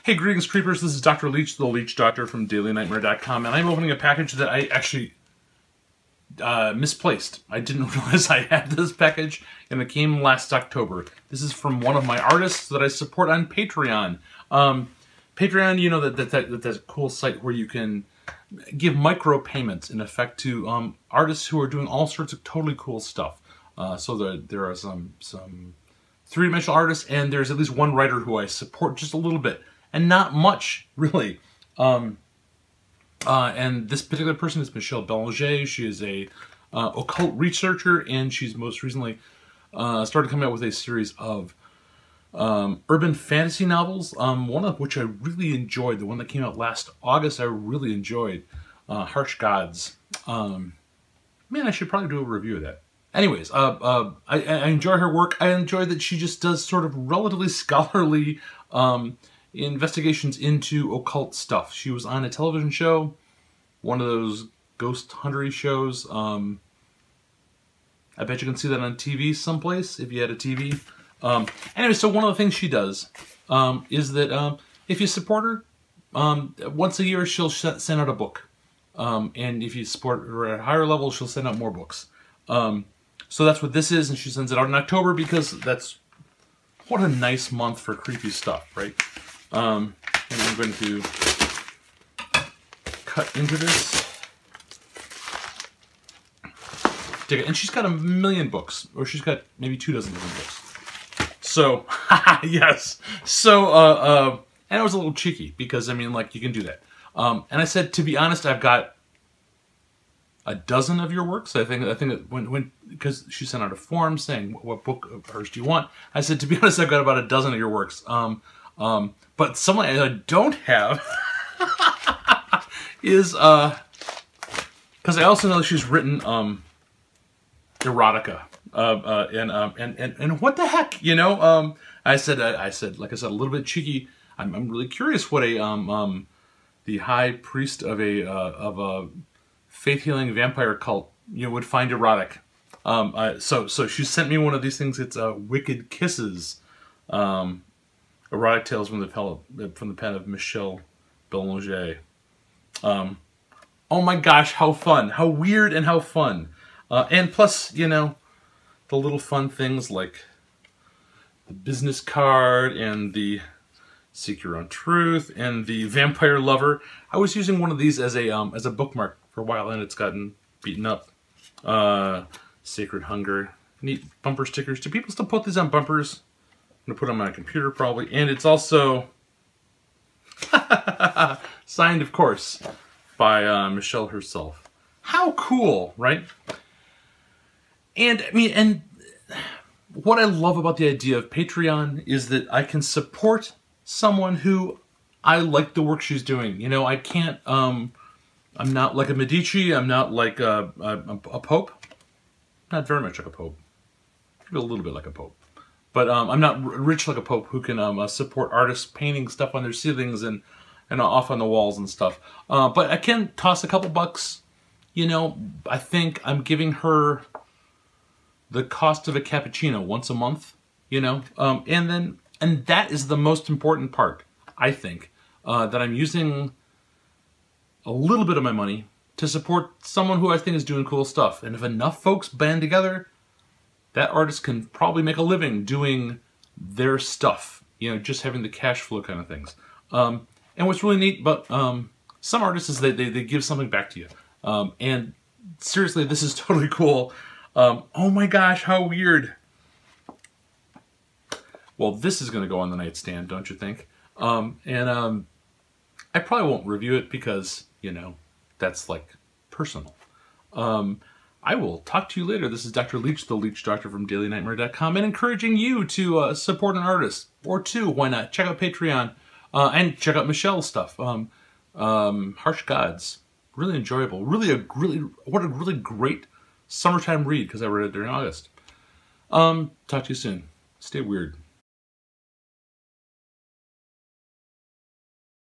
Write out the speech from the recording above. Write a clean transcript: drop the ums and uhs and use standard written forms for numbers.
Hey, greetings, creepers. This is Dr. Leech, the Leech Doctor from DailyNightmare.com, and I'm opening a package that I actually misplaced. I didn't realize I had this package, and it came last October. This is from one of my artists that I support on Patreon. Patreon, you know, that's a cool site where you can give micro payments, in effect, to artists who are doing all sorts of totally cool stuff. So there are some three-dimensional artists, and there's at least one writer who I support just a little bit. And not much, really. And this particular person is Michelle Belanger. She is a occult researcher, and she's most recently started coming out with a series of urban fantasy novels, one of which I really enjoyed. The one that came out last August, I really enjoyed. Harsh Gods. Man, I should probably do a review of that. Anyways, I enjoy her work. I enjoy that she just does sort of relatively scholarly investigations into occult stuff. She was on a television show, one of those ghost huntery shows. I bet you can see that on TV someplace, if you had a TV. Anyway, so one of the things she does is that if you support her, once a year she'll send out a book. And if you support her at a higher level, she'll send out more books. So that's what this is, and she sends it out in October because that's... What a nice month for creepy stuff, right? And I'm going to cut into this. And she's got a million books, or she's got maybe 24 different books. So, yes. So, and I was a little cheeky because, I mean, like, you can do that. And I said, to be honest, I've got a dozen of your works. I think that because she sent out a form saying what book of hers do you want, I said, to be honest, I've got about a dozen of your works. But someone I don't have is because I also know she's written erotica. And what the heck, you know? I said, like I said, a little bit cheeky. I'm really curious what a the high priest of a faith healing vampire cult, you know, would find erotic. So she sent me one of these things. It's Wicked Kisses, erotic tales from the pen of Michelle Belanger. Oh my gosh, how fun! How weird and how fun! And plus, you know, the little fun things like the business card and the Seek Your Own Truth and the Vampire Lover. I was using one of these as a bookmark for a while, and it's gotten beaten up. Sacred Hunger. Neat bumper stickers. Do people still put these on bumpers? I'm going to put them on my computer probably. And it's also signed, of course, by Michelle herself. How cool, right? And, I mean, and what I love about the idea of Patreon is that I can support someone who I like the work she's doing. You know, I can't, I'm not like a Medici. I'm not like a pope. Not very much like a pope. Maybe a little bit like a pope. But I'm not rich like a pope who can support artists painting stuff on their ceilings and off on the walls and stuff. But I can toss a couple bucks. You know, I think I'm giving her the cost of a cappuccino once a month. You know, and that is the most important part, I think, that I'm using a little bit of my money to support someone who I think is doing cool stuff. And if enough folks band together, that artist can probably make a living doing their stuff, you know, just having the cash flow kind of things. And what's really neat about some artists is that they give something back to you. And seriously, this is totally cool. Oh my gosh, how weird. Well, this is going to go on the nightstand, don't you think? I probably won't review it because, you know, that's, like, personal. I will talk to you later. This is Dr. Leech, the Leech Doctor from DailyNightmare.com, and encouraging you to support an artist, or two, why not? Check out Patreon, and check out Michelle's stuff. Harsh Gods, really enjoyable. What a really great summertime read, because I read it during August. Talk to you soon. Stay weird.